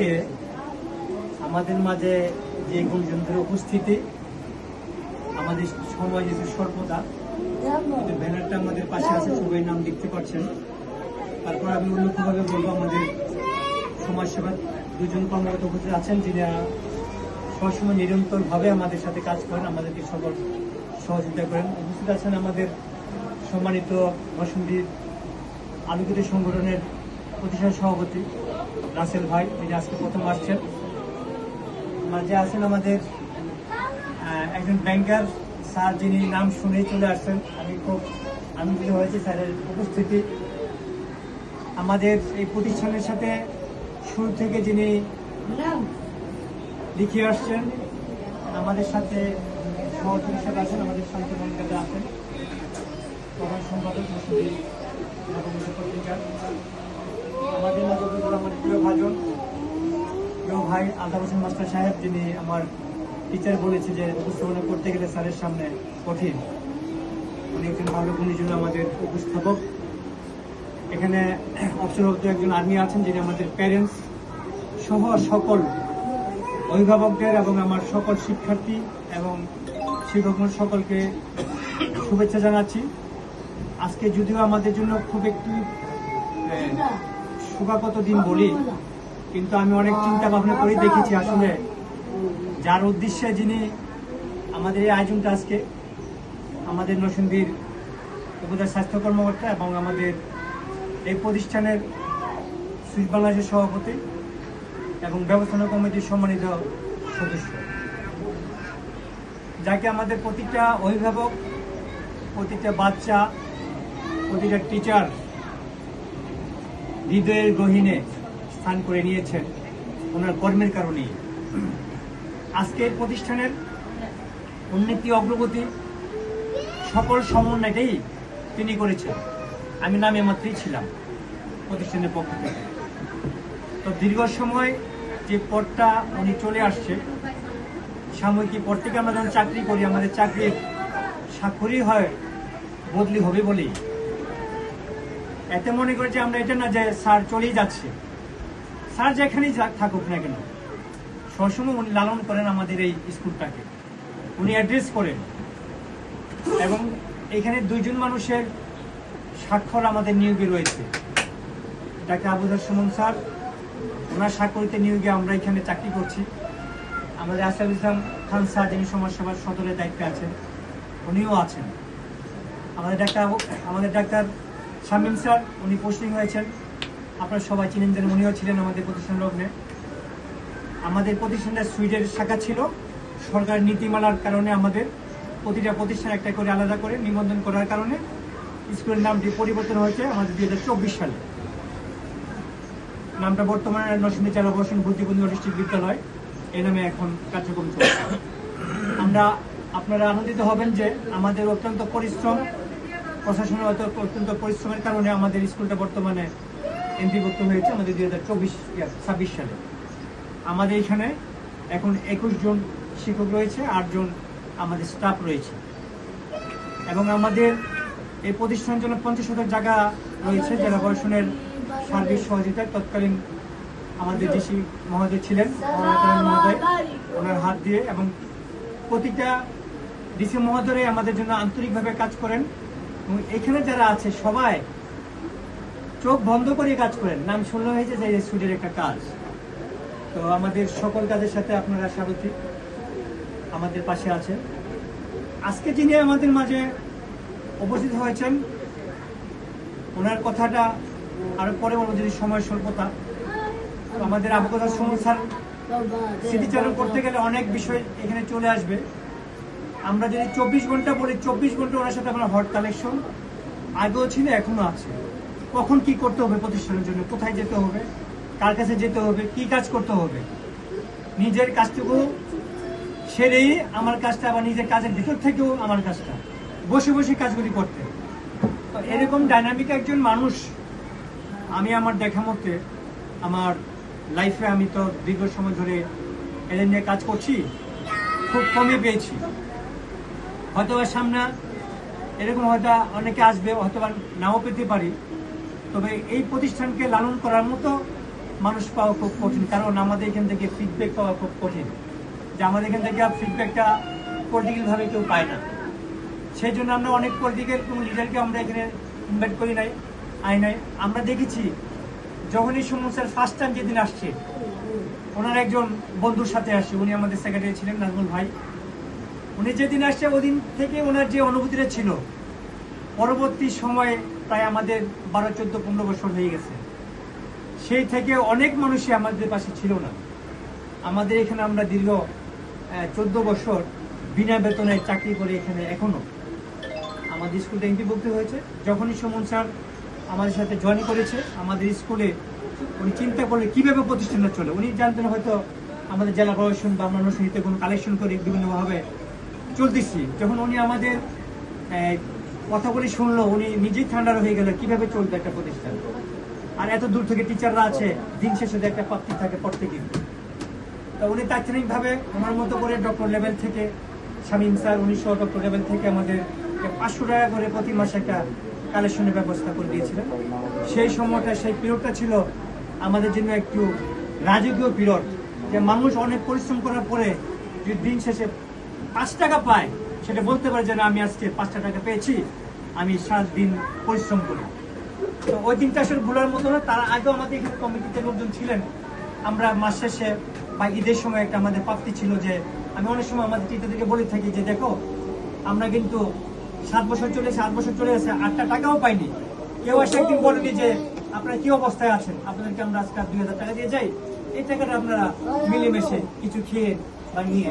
আজকে আমাদের মাঝে যে গুণজনদের উপস্থিতি, আমাদের সময় যেহেতু সর্বদা ব্যানারটা আমাদের পাশে আছে, সবাই নাম দেখতে পাচ্ছেন। তারপর আমি উল্লেখভাবে বলবো আমাদের সমাজসেবা দুজন কর্মরত উপস্থিত আছেন, যিনি সবসময় নিরন্তরভাবে আমাদের সাথে কাজ করেন, আমাদেরকে সকল সহযোগিতা করেন। উপস্থিত আছেন আমাদের সম্মানিত নরসিংদী আলোকিত সংগঠনের প্রতিষ্ঠান সভাপতি রাসেল ভাই, যিনি আজকে প্রথম আসছেন। মাঝে আছেন আমাদের একজন ব্যাংকার স্যার, যিনি নাম শুনেই চলে আসছেন। আমি খুব আনন্দিত হয়েছি স্যারের উপস্থিতি। আমাদের এই প্রতিষ্ঠানের সাথে শুরু থেকে যিনি লিখে আসছেন, আমাদের সাথে সহযোগী হিসেবে আছেন আমাদের শান্তিমন কাজে আছেন প্রধান সম্পাদক পত্রিকা। আমাদের মাঝে আমার প্রিয় ভাজন, প্রিয় ভাই আলতাফ হোসেন মাস্টার সাহেব, যিনি আমার টিচার বলেছে যে উপস্থাপনা করতে গেলে স্যারের সামনে কঠিন। উনি একজন ভালো গুণীজন আমাদের উপস্থাপক। এখানে অবসরপ্রাপ্ত একজন আর্মি আছেন, যিনি আমাদের প্যারেন্টস সহ সকল অভিভাবকদের এবং আমার সকল শিক্ষার্থী এবং শিক্ষকগণ সকলকে শুভেচ্ছা জানাচ্ছি। আজকে যদিও আমাদের জন্য খুব একটি শোকাগত দিন বলি, কিন্তু আমি অনেক চিন্তা ভাবনা করে দেখেছি আসলে যার উদ্দেশ্যে যিনি আমাদের এই আয়োজনটা আজকে, আমাদের নরসিংদীর উপজেলা স্বাস্থ্য কর্মকর্তা এবং আমাদের এই প্রতিষ্ঠানের সুইস বাংলাদেশের সভাপতি এবং ব্যবস্থাপনা কমিটির সম্মানিত সদস্য, যাকে আমাদের প্রতিটা অভিভাবক, প্রতিটা বাচ্চা, প্রতিটা টিচার হৃদয়ের গহীনে স্থান করে নিয়েছেন ওনার কর্মের কারণেই। আজকের প্রতিষ্ঠানের উন্নতি, অগ্রগতি, সকল সমন্বয়টাই তিনি করেছেন। আমি নামে মাত্রই ছিলাম প্রতিষ্ঠানের পক্ষ থেকে। তো দীর্ঘ সময় যে পদটা উনি চলে আসছে, সাময়িক পদ থেকে আমরা যখন চাকরি করি, আমাদের চাকরির স্বাক্ষরই হয় বদলি হবে বলেই। এতে মনে করি যে আমরা এটা না যে স্যার চলেই যাচ্ছে, স্যার যেখানেই থাকুক না কেন, সবসময় উনি লালন করেন আমাদের এই স্কুলটাকে, উনি অ্যাড্রেস করেন। এবং এখানে দুইজন মানুষের স্বাক্ষর আমাদের নিয়োগে রয়েছে। ডাক্তার আবুজার সুমন স্যার, ওনার স্বাক্ষরিত নিয়োগে আমরা এখানে চাকরি করছি। আমাদের আসাদুল ইসলাম খান স্যার, যিনি সমাজসেবার সদরের দায়িত্বে আছেন, উনিও আছেন। আমাদের ডাক্তার শামীম স্যার, উনি পোস্টিং হয়েছেন, আপনারা সবাই চিনেন, যেন উনিও ছিলেন আমাদের প্রতিষ্ঠান লগ্নে। আমাদের প্রতিষ্ঠানটা সুইডের শাখা ছিল, সরকারের নীতিমালার কারণে আমাদের প্রতিটা প্রতিষ্ঠান একটা করে আলাদা করে নিবন্ধন করার কারণে স্কুলের নামটি পরিবর্তন হয়েছে আমাদের 2024 সালে। নামটা বর্তমানে নরসিংদী জেলা প্রশাসন বুদ্ধিবন্ধু ডিস্ট্রিক্ট বিদ্যালয় এই নামে এখন কার্যক্রম চলছে। আপনারা আনন্দিত হবেন যে আমাদের অত্যন্ত পরিশ্রম, প্রশাসনের অত্যন্ত পরিশ্রমের কারণে আমাদের স্কুলটা বর্তমানে এন্ট্রিভুক্ত হয়েছে আমাদের 2026 সালে। আমাদের এখানে এখন 21 জন শিক্ষক রয়েছে, 8 জন আমাদের স্টাফ রয়েছে এবং আমাদের এই প্রতিষ্ঠানের জন্য 50 জায়গা রয়েছে জেলা প্রশাসনের সার্বিক সহযোগিতায়। তৎকালীন আমাদের ডিসি মহোদয় ছিলেন মহোদয়, ওনার হাত দিয়ে, এবং প্রতিটা ডিসি মহোদয় আমাদের জন্য আন্তরিকভাবে কাজ করেন। এবং এখানে যারা আছে সবাই চোখ বন্ধ করে কাজ করেন। নাম শুনলে হয়েছে যে স্টুডেন্টের একটা কাজ। তো আমাদের সকল কাজের সাথে আপনারা স্বাগতিক, আমাদের পাশে আছেন। আজকে যিনি আমাদের মাঝে উপস্থিত হয়েছেন, ওনার কথাটা আরো পরে বলবো যদি সময় স্বল্পতা। আমাদের আবুজার সুমন স্যার স্মৃতিচারণ করতে গেলে অনেক বিষয় এখানে চলে আসবে। আমরা যদি 24 ঘন্টা বলি, 24 ঘন্টা ওনার সাথে আমরা হট কালেকশন, আগেও ছিল এখনো আছে। কখন কি করতে হবে প্রতিষ্ঠানের জন্য, কোথায় যেতে হবে, কার কাছে যেতে হবে, কি কাজ করতে হবে, নিজের কাজটুকু সেরেই আমার কাজটা, আবার নিজের কাজের ভিতর থেকেও আমার কাজটা, বসে বসে কাজগুলি করতে। তো এরকম ডাইনামিক একজন মানুষ আমি আমার দেখা মতে আমার লাইফে, আমি তো দীর্ঘ সময় ধরে এদের নিয়ে কাজ করছি, খুব কমই পেয়েছি। হয়তো সামনে এরকম হয়তো অনেকে আসবে, হয়তো নাও পেতে পারি, তবে এই প্রতিষ্ঠানকে লালন করার মতো মানুষ পাওয়া খুব কঠিন, কারণ আমাদের এখান থেকে ফিডব্যাক পাওয়া খুব কঠিন, যে আমাদের এখান থেকে ফিডব্যাকটা পলিটিক্যালভাবে কেউ পায় না। সেই জন্য আমরা অনেক পলিটিক্যাল কোনো লিডারকে আমরা এখানে ইনভাইট করি নাই, নাই। আমরা দেখেছি যখনই সুমন স্যার ফার্স্ট টাইম যেদিন আসছে, ওনার একজন বন্ধুর সাথে আসছে, উনি আমাদের সেক্রেটারি ছিলেন নাজমুল ভাই। উনি যেদিন আসছে ওদিন থেকে ওনার যে অনুভূতিটা ছিল, পরবর্তী সময়ে প্রায় আমাদের 12, 14, 15 বছর হয়ে গেছে, সেই থেকে অনেক মানুষই আমাদের পাশে ছিল না। আমাদের এখানে আমরা দীর্ঘ 14 বছর বিনা বেতনে চাকরি করে এখানে এখনো আমাদের স্কুলটা এমপিভুক্ত হয়েছে। যখনই সুমন স্যার আমাদের সাথে জয়েন করেছে আমাদের স্কুলে, উনি চিন্তা করলে কীভাবে প্রতিষ্ঠানটা চলে। উনি জানতেন হয়তো আমাদের জেলা প্রশাসন বা অন্যান্য শ্রেণীতে কোনো কালেকশন করে বিভিন্নভাবে চলতেছি। যখন উনি আমাদের কথাগুলি শুনলো, উনি নিজেই ঠান্ডা হয়ে গেল কীভাবে চলবে একটা প্রতিষ্ঠান। আর এত দূর থেকে টিচাররা আছে, দিন শেষে একটা প্রাপ্তি থাকে প্রত্যেকদিন। তো উনি তাৎক্ষণিকভাবে আমার মতো করে ডক্টর লেভেল থেকে, শামীম স্যার উনি সহ ডক্টর লেভেল থেকে আমাদের 500 টাকা করে প্রতি মাসে একটা কালেকশনের ব্যবস্থা করে দিয়েছিলেন। সেই সময়টা, সেই পিরিয়ডটা ছিল আমাদের জন্য একটু রাজকীয় পিরিয়ড, যে মানুষ অনেক পরিশ্রম করার পরে যদি দিন শেষে 5 টাকা পায়, সেটা বলতে পারে যে না, আমি আজকে 5টা টাকা পেয়েছি, আমি 7 দিন পরিশ্রম করি। তো ওই দিনটা আসলে ভুলার মতো না। তার আগেও আমাদের এখানে কমিটিতে লোকজন ছিলেন। আমরা মাস শেষে বা ঈদের সময় একটা আমাদের প্রাপ্তি ছিল, যে আমি অনেক সময় আমাদের টিচারদেরকে বলে থাকি যে দেখো, আমরা কিন্তু 7 বছর চলেছে, 8 বছর চলে গেছে, 8টা টাকাও পাইনি। কেউ এসে একদিন বলেনি যে আপনারা কি অবস্থায় আছেন, আপনাদেরকে আমরা আজকে 2000 টাকা দিয়ে যাই, এই টাকাটা আপনারা মিলেমিশে কিছু খেয়ে বা নিয়ে।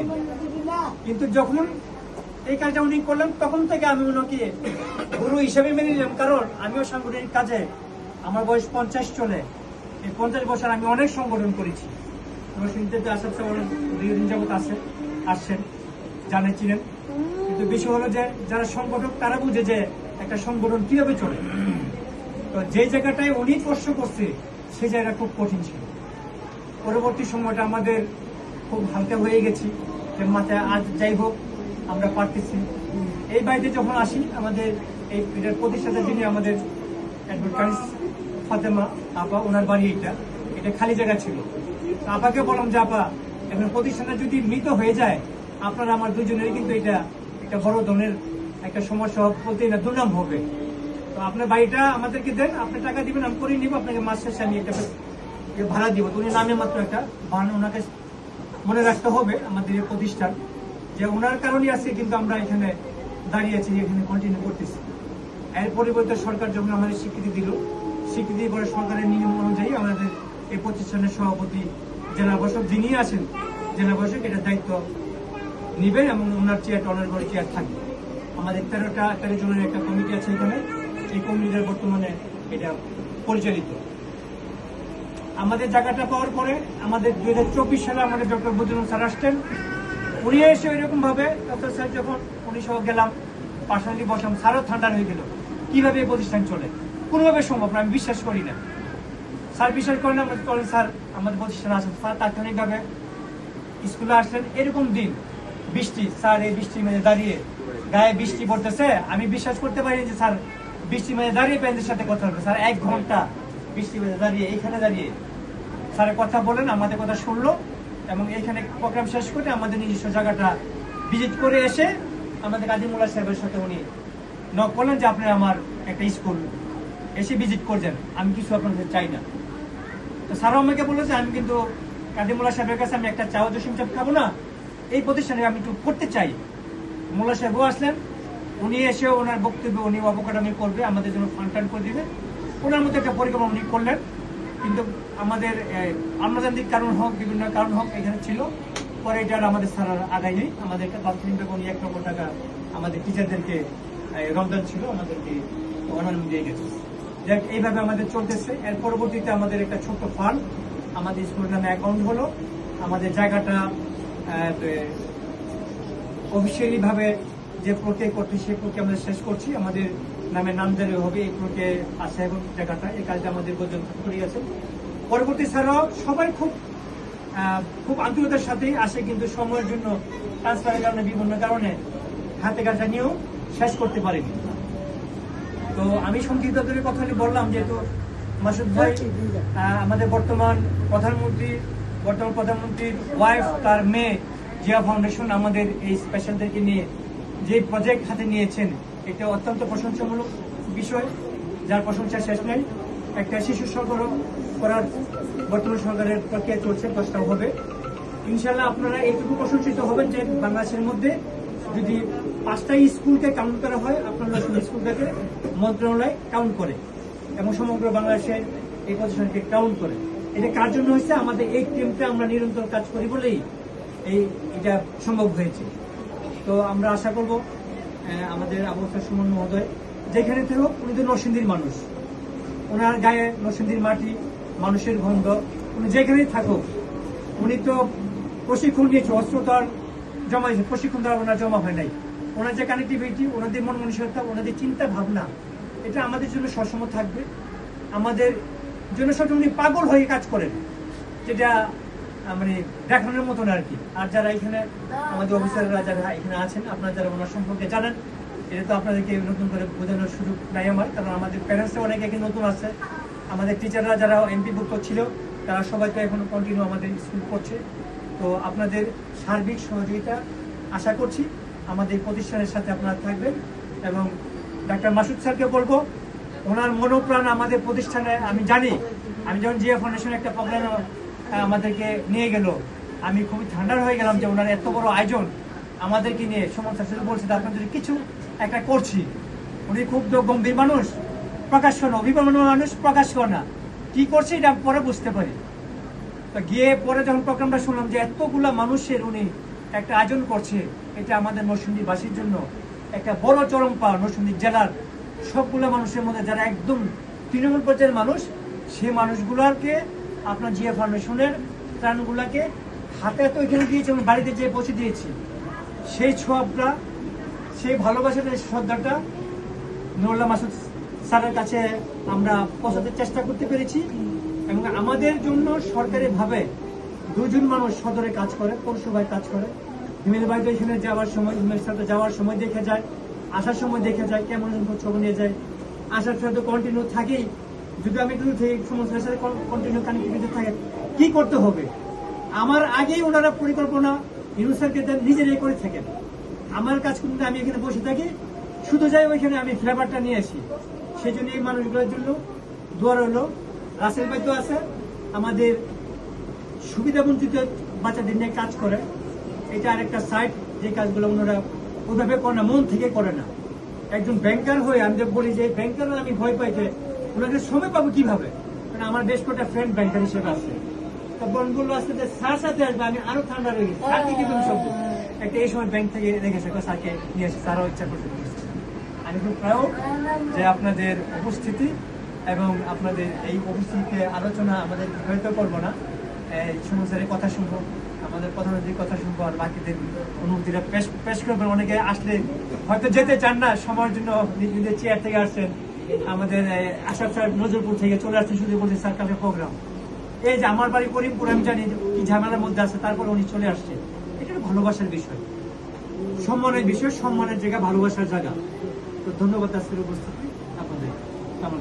কিন্তু যখন এই কাজটা উনি করলেন, তখন থেকে আমি ওনাকে গুরু হিসেবে মেনে নিলাম। কারণ আমিও সাংগঠনিক কাজে, আমার বয়স 50 চলে, এই 50 বছর আমি অনেক সংগঠন করেছি। আসাদ সাহেব দীর্ঘদিন যাবত আসছেন, জানেন, চিনেন। কিন্তু বিষয় হলো যে যারা সংগঠক তারা বুঝে যে একটা সংগঠন কিভাবে চলে। তো যে জায়গাটায় উনি কষ্ট করছে, সেই জায়গাটা খুব কঠিন ছিল। পরবর্তী সময়টা আমাদের খুব হালকা হয়ে গেছি, যে মাথায় আজ যাই হোক আমরা পারতেছি। এই বাড়িতে যখন আসি, আমাদের এই প্রতিষ্ঠাতা যিনি আমাদের অ্যাডভোকেট ফাতেমা আপা, ওনার বাড়ি এটা খালি জায়গা ছিল। আপাকে বললাম যে আপা, এখন প্রতিষ্ঠানটা যদি মৃত হয়ে যায়, আপনারা আমার দুজনেরই কিন্তু এটা একটা বড় ধরনের একটা সমস্যা বলতে না, দুর্নাম হবে। তো আপনার বাড়িটা আমাদেরকে দেন, আপনি টাকা দিবেন, আমি করে নিব, আপনাকে মাস শেষে আমি একটা ভাড়া দিব। উনি নামে মাত্র একটা ভাড়া, ওনাকে মনে রাখতে হবে আমাদের এই প্রতিষ্ঠান, যে ওনার কারণেই আছে কিন্তু আমরা এখানে দাঁড়িয়ে আছি, এখানে কন্টিনিউ করতেছি। এর পরিবর্তে সরকার যখন আমাদের স্বীকৃতি দিল, স্বীকৃতি পরে সরকারের নিয়ম অনুযায়ী আমাদের এই প্রতিষ্ঠানের সভাপতি জেলা প্রশাসক যিনি আছেন, জেলা প্রশাসক এটার দায়িত্ব নিবেন এবং ওনার চেয়ারটা, ওনার ঘরে চেয়ার থাকবে। আমাদের 13 জনের একটা কমিটি আছে এখানে, এই কমিটির বর্তমানে এটা পরিচালিত। আমাদের জায়গাটা পাওয়ার পরে আমাদের 2024 সালে আমাদের ডক্টর বদিউল স্যার আসতেন। উনি এসে ওইরকম ভাবে ডক্টর স্যার যখন উনি সহ গেলাম, পার্সোনালি বসলাম, স্যারও ঠান্ডা হয়ে গেল কিভাবে এই প্রতিষ্ঠান চলে। কোনোভাবে সম্ভব না, আমি বিশ্বাস করি না। স্যার বিশ্বাস করেন না, করেন স্যার আমাদের প্রতিষ্ঠানে আসেন। স্যার তাৎক্ষণিকভাবে স্কুলে আসলেন। এরকম দিন বৃষ্টি, স্যার এই বৃষ্টির মেঝে দাঁড়িয়ে, গায়ে বৃষ্টি পড়তেছে, আমি বিশ্বাস করতে পারি যে স্যার বৃষ্টির মেঝে দাঁড়িয়ে প্যারেন্টদের সাথে কথা বলবে। স্যার 1 ঘন্টা বৃষ্টির মেঝে দাঁড়িয়ে, এইখানে দাঁড়িয়ে স্যারের কথা বলেন, আমাদের কথা শুনলো এবং এইখানে প্রোগ্রাম শেষ করে আমাদের নিজস্ব জায়গাটা ভিজিট করে এসে আমাদের কাজীমুল্লাহ সাহেবের সাথে উনি নক করলেন যে আপনি আমার একটা স্কুল এসে ভিজিট করছেন, আমি কিছু আপনাদের চাই না। তো স্যারও আমাকে বললো যে আমি কিন্তু কাজীমুল্লাহ সাহেবের কাছে আমি একটা চাওয়া জসিম চাপ খাবো না, এই প্রতিষ্ঠানে আমি একটু করতে চাই। মোল্লা সাহেবও আসলেন, উনি এসে ওনার বক্তব্য উনি অবকাঠামি করবে, আমাদের জন্য ফান্ড করে দিবে, ওনার মধ্যে একটা পরিকল্পনা উনি করলেন। কিন্তু আমাদের আমলাতান্ত্রিক কারণ হোক, বিভিন্ন কারণ হোক এখানে ছিল, পরে এটা আমাদের স্যার আদায় নেই। আমাদেরকে তাৎক্ষণিকভাবে উনি 1 লক্ষ টাকা আমাদের টিচারদেরকে, রমজান ছিল, আমাদেরকে অনানুমতি দিয়ে গেছে। যাক, এইভাবে আমাদের চলতেছে। এর পরবর্তীতে আমাদের একটা ছোট্ট ফান্ড আমাদের স্কুলের নামে অ্যাকাউন্ট হলো। আমাদের জায়গাটা অফিসিয়ালি ভাবে যে প্রক্রিয়া করতে, সেই প্রক্রিয়া আমরা শেষ করছি। আমাদের নামে নামজারি হবে, এই প্রক্রিয়া আছে এবং জায়গাটা, এই কাজটা আমাদের পর্যন্ত করে গেছে। পরবর্তী স্যারও সবাই খুব আন্তরিকতার সাথেই আসে, কিন্তু সময়ের জন্য ট্রান্সফারের কারণে, বিভিন্ন কারণে হাতে কাজটা নিয়েও শেষ করতে পারিনি। তো আমি সংক্ষিপ্ত করে কথা বললাম, যেহেতু মাসুদ ভাই আমাদের বর্তমান প্রধানমন্ত্রীর ওয়াইফ, তার মেয়ে জিয়া ফাউন্ডেশন আমাদের এই স্পেশালদেরকে নিয়ে যে প্রজেক্ট হাতে নিয়েছেন, এটা অত্যন্ত প্রশংসামূলক বিষয়, যার প্রশংসা শেষ নেই। একটা শিশু সরবরাহ করার বর্তমান সরকারের প্রক্রিয়া চলছে, 10টাও হবে ইনশাল্লাহ। আপনারা এইটুকু প্রশংসিত হবেন যে বাংলাদেশের মধ্যে যদি 5টা স্কুলকে কাউন্ট করা হয়, আপনারা স্কুলটাকে মন্ত্রণালয় কাউন্ট করে এবং সমগ্র বাংলাদেশের এই প্রতিষ্ঠানকে কাউন্ট করে। এটা কার জন্য হচ্ছে? আমাদের এই টিমটা আমরা নিরন্তর কাজ করি বলেই এটা সম্ভব হয়েছে। তো আমরা আশা করব আমাদের আবু বকর সুমন মহোদয় যেখানে থাকুক, উনি তো নরসিংদীর মানুষ, ওনার গায়ে নরসিংদীর মাটি, মানুষের গন্ধ, উনি যেখানেই থাকুক, উনি তো প্রশিক্ষণ নিয়েছে, অস্ত্র তো আর জমা হয়েছে, প্রশিক্ষণ দ্বারা ওনার জমা হয় নাই। ওনার যে কানেক্টিভিটি, ওনাদের মন মানসিকতা, ওনাদের চিন্তা ভাবনা, এটা আমাদের জন্য সবসময় থাকবে। আমাদের জন্য সবসময় উনি পাগল হয়ে কাজ করেন, যেটা মানে দেখানোর মতন আর কি। আর যারা এখানে আমাদের অফিসাররা যারা এখানে আছেন, আপনারা যারা ওনার সম্পর্কে জানেন, এটা তো আপনাদেরকে নতুন করে বোঝানোর সুযোগ নাই আমার, কারণ আমাদের প্যারেন্টসরা অনেকে এখানে নতুন আছে, আমাদের টিচাররা যারা এমপিভুক্ত ছিল তারা সবাই তো এখন কন্টিনিউ আমাদের স্কুল করছে। তো আপনাদের সার্বিক সহযোগিতা আশা করছি আমাদের প্রতিষ্ঠানের সাথে আপনারা থাকবেন। এবং ডাক্তার মাসুদ স্যারকে বলবো, ওনার মনোপ্রাণ আমাদের প্রতিষ্ঠানে আমি জানি। আমি যখন জিয়া ফাউন্ডেশন একটা প্রোগ্রামে আমাদেরকে নিয়ে গেল, আমি খুবই ঠান্ডা হয়ে গেলাম যে ওনার এত বড় আয়োজন আমাদেরকে নিয়ে। সুমন স্যার শুধু বলছে আপনার যদি কিছু একটা করছি, উনি খুব গম্ভীর মানুষ, প্রকাশ্য না, অভিমানী মানুষ, প্রকাশ্য না, কি করছে এটা পরে বুঝতে পারি। তো গিয়ে পরে যখন প্রোগ্রামটা শুনলাম যে এতগুলা মানুষের উনি একটা আয়োজন করছে, এটা আমাদের নরসিংদীবাসীর জন্য একটা বড় চরম পাওয়া। নরসিংদী জেলার সবগুলো মানুষের মধ্যে যারা একদম তৃণমূল পর্যায়ের মানুষ, সেই মানুষগুলোকে আপনার জিয়া ফাউন্ডেশনের ত্রাণগুলাকে হাতে তো এখানে দিয়েছি এবং বাড়িতে যেয়ে পৌঁছে দিয়েছি। সেই ছোঁয়াটা, সেই ভালোবাসাটা, শ্রদ্ধাটা নুরুল্লাহ মাসুদ স্যারের কাছে আমরা পৌঁছাতে চেষ্টা করতে পেরেছি। এবং আমাদের জন্য সরকারিভাবে 2 জন মানুষ সদরে কাজ করে, পৌরসভায় কাজ করে। হিমেল ভাই তো এখানে যাওয়ার সময়, হিমেল সাথে যাওয়ার সময় দেখে যায়, আসার সময় দেখে যায়, কেমন ছবি নিয়ে যায়, আসার সময় তো কন্টিনিউ থাকেই। যদি আমি দূর থেকে সমস্যার সাথে কন্টিনিউ কানেক্টিভিটি থাকে, কি করতে হবে? আমার আগেই ওনারা পরিকল্পনা ইউনুসারকে নিজেরাই করে থাকেন। আমার কাজ করতে আমি এখানে বসে থাকি, শুধু যাই ওইখানে আমি ফ্লেভারটা নিয়ে আসি। সেই জন্য এই মানুষগুলোর জন্য দোয়া রইল। রাসেল ভাই তো আছে, আমাদের সুবিধাবঞ্চিত বাচ্চাদের নিয়ে কাজ করে। এটা আরেকটা সাইড, যে কাজগুলো ওনারা ওইভাবে করে না, মন থেকে করে না। একজন ব্যাংকার হয়ে আমি বলি যে ব্যাংকার আমি ভয় পাই যে ওনাকে সময় পাবো কিভাবে, কারণ আমার বেশ কটা ফ্রেন্ড ব্যাংকার হিসেবে আছে। তো বোনগুলো আসতে যে স্যার সাথে আসবে, আমি আরো ঠান্ডা হয়ে গেছি। স্যারকে কি তুমি সব একটা এই সময় ব্যাংক থেকে রেখেছে, স্যারকে নিয়ে আসে, স্যারও ইচ্ছা করতে। আমি খুব প্রাউড যে আপনাদের উপস্থিতি এবং আপনাদের এই উপস্থিতিতে আলোচনা আমাদের হয়তো করবো না, সমস্যার কথা শুনবো, আমাদের প্রধানমন্ত্রীর কথা শুনবো, আর বাকিদের অনুভূতিটা পেশ করবেন। অনেকে আসলে হয়তো যেতে চান না, সময়ের জন্য নিজেদের চেয়ার থেকে আসছেন। আমাদের আশাফ সাহেব নজরপুর থেকে চলে আসছেন, শুধু বলছে স্যার কালকে প্রোগ্রাম। এই যে আমার বাড়ি করিমপুর, আমি জানি কি ঝামেলার মধ্যে আছে, তারপরে উনি চলে আসছে। এটা একটা ভালোবাসার বিষয়, সম্মানের বিষয়, সম্মানের জায়গা, ভালোবাসার জায়গা। তো ধন্যবাদ আজকের উপস্থিতি আপনাদের। কেমন